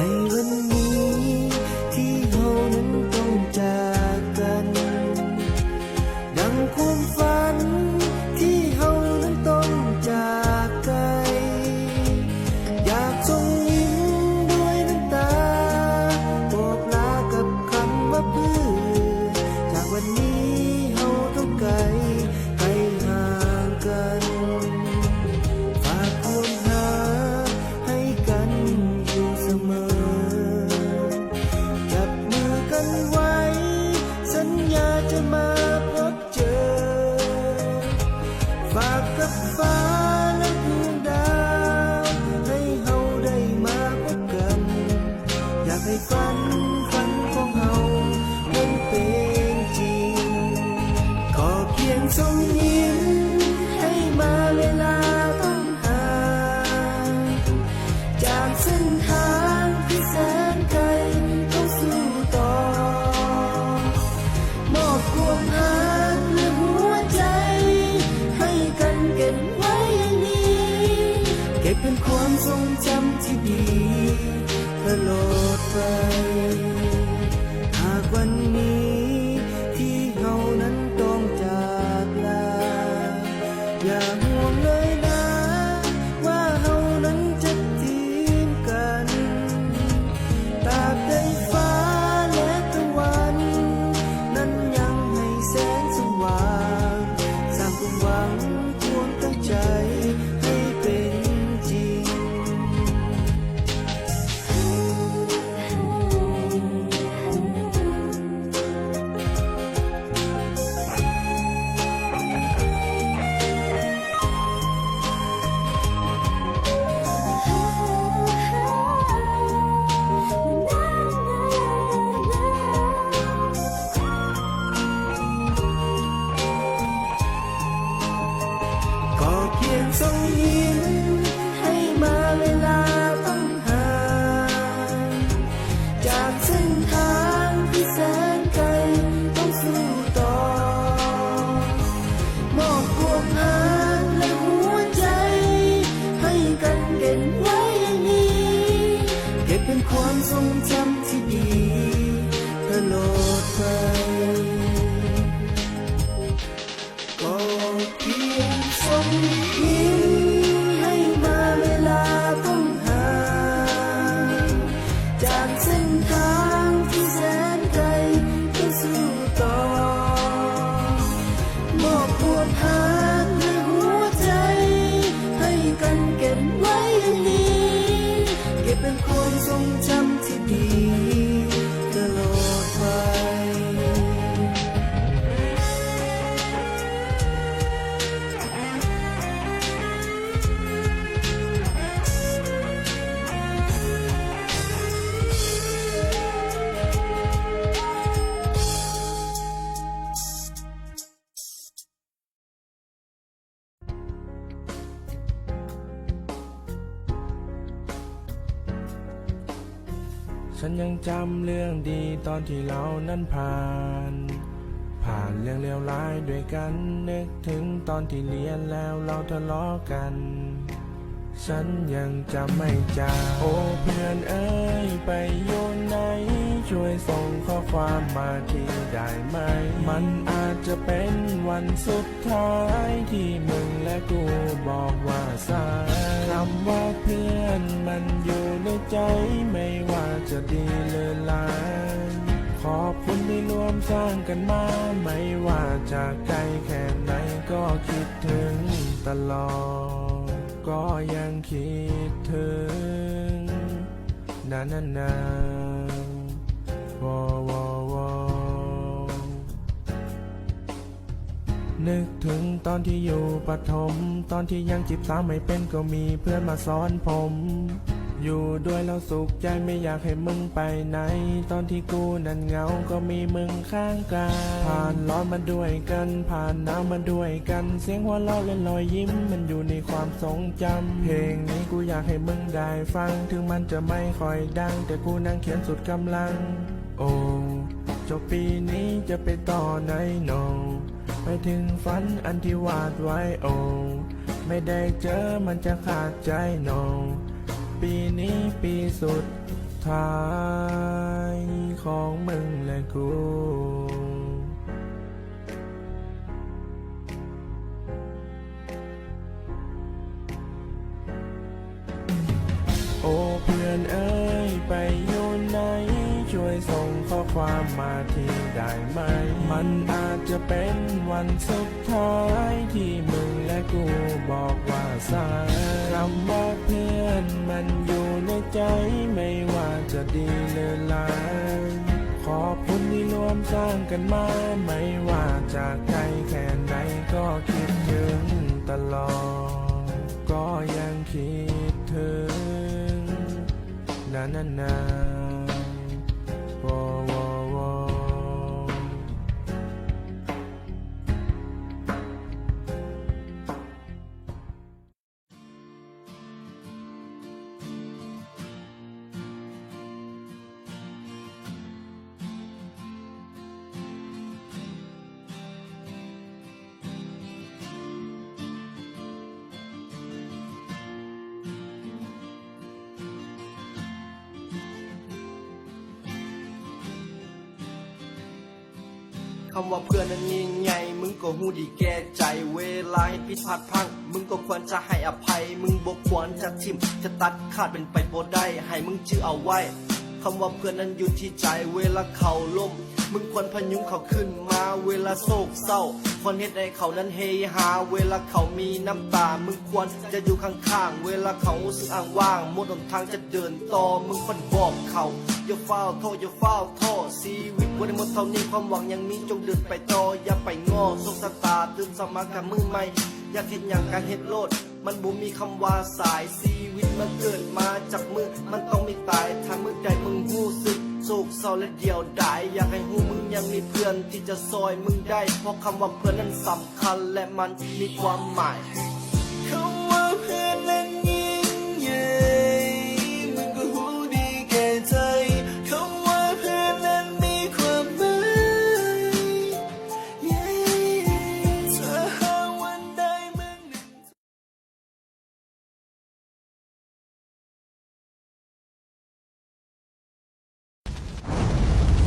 ในวันนี้ที่เรานั้นต้องจากกันดังความฝันที่เรานั้นต้องจากไกลอยากส่งยิ้มด้วยน้ำตาบอกลากับคำว่าเพื่อจากวันนี้เราต้องไกลห่างกันฝากความหาให้กันอยู่เสมอจับมือกันไว้สัญญาจะมาพบเจอฝากกับฟ้าและดวงดาวให้เราได้มาพบกันอยากให้ฝันของเรานั้นเป็นจริงขอเพียงส่งยิ้มให้มาเวลาต้องห่างจากเส้นทางที่แสนไกลต้องสู้ต่อมอบความรักและหัวใจให้กันเก็บไว้อย่างนี้เก็บเป็นความทรงจำที่ดีตลอดไปหากวันนี้ที่เรานั้นต้องจากลาอย่าห่วงเลยนะว่าเรานั้นจะทิ้งกันตราบใดฟ้าและตะวันนั้นยังให้แสงสว่างสร้างความหวังความตั้งใจให้เป็นจริงก็เพียงส่งยิ้มให้มาเวลาต้องห่างจากเส้นทางที่แสนไกลต้องสู้ต่อมอบความรักและหัวใจให้กันเก็บไว้อย่างนี้เก็บเป็นความทรงจำที่ดีตลอดไปก็เพียงส่งยิ้มให้มาเวลาต้องห่างจากเส้นทางที่แสนไกลต้องสู้ต่อมอบความรักและหัวใจให้กันเก็บไว้อย่างนี้เก็บเป็นความทรงจำที่ดีตลอดไป ฉันยังจำเรื่องดีตอนที่เรานั้นผ่านเรื่องเลวร้ายด้วยกันนึกถึงตอนที่เรียนแล้วเราทะเลาะกัน ฉันยังจำไม่จางโอ้เพื่อนเอ้ยไปอยู่ไหนช่วยส่งข้อความมาทีได้ไหมมันอาจจะเป็นวันสุดท้ายที่มึงและกูบอกว่าสายคำว่าเพื่อนมันอยู่ในใจไม่ว่าจะดีหรือร้ายขอบคุณที่ร่วมสร้างกันมาไม่ว่าจะไกลแค่ไหนก็คิดถึงตลอดก็ยังคิดถึงนานๆวอวอวอนึกถึงตอนที่อยู่ประถมตอนที่ยังจีบสาวไม่เป็นก็มีเพื่อนมาสอนผม อยู่ด้วยแล้วสุขใจไม่อยากให้มึงไปไหน ตอนที่กูนั้นเหงาก็มีมึงข้างกายผ่านร้อนมาด้วยกันผ่านหนาวมาด้วยกัน เสียงหัวเราะและรอยยิ้มมันอยู่ในความทรงจำเพลงนี้กูอยากให้มึงได้ฟัง ถึงมันจะไม่ค่อยดัง แต่กูนั่งเขียนสุดกำลัง โอ้จบปีนี้จะไปต่อไหนโนไปถึงฝันอันที่วาดไว้โอ้ไม่ได้เจอมันจะขาดใจโนปีนี้ปีสุดท้ายของมึงและกู โอ้เพื่อนเอ้ยไปอยู่ไหนช่วยส่งข้อความมาทีได้ไหมมันอาจจะเป็นวันสุดท้ายที่มึงและกูบอกว่าสายคำว่าเพื่อนมันอยู่ในใจไม่ว่าจะดีหรือร้ายขอบคุณที่ร่วมสร้างกันมาไม่ว่าจากใครแค่ไหนก็คิดถึงตลอดก็ยังคิดถึงนาโวโวโวคำว่าเพื่อนนั้นยิ่งใหญ่มึงก็หูดีแก่ใจเวลาให้ผิดพลาดพลั้งมึงก็ควรจะให้อภัยมึงบ่ควรจะทิมจะตัดขาดเป็นไปบ่ได้ให้มึงจื้อเอาไว้คำว่าเพื่อนนั้นอยู่ที่ใจเวลาเขาล้มมึงควรพยุงเขาขึ้นมาเวลาโศกเศร้าควรเฮ็ดให้เขานั้นเฮฮาเวลาเขามีน้ำตามึงควรจะอยู่ข้างๆเวลาเขารู้สึกอ้างว่างหมดหนทางจะเดินต่อมึงควรบอกเขาอย่าเฝ้าโทษอย่าเฝ้าโทษชีวิตวันนี้หมดเท่านี้ความหวังยังมีจงเดินไปต่ออย่าไปง้อโชคชะตาตื่นสมากับมือใหม่อยากเห็นอย่างการเฮ็ดโลดมันบ่มีคำว่าสายชีวิตมันเกิดมาจากมือมันต้องไม่ตายถ้ามือใดมึงรู้สึกโศกเศร้าและเดียวดายอยากให้หูมึงยังมีเพื่อนที่จะซอยมึงได้เพราะคำว่าเพื่อนนั้นสำคัญและมันมีความหมาย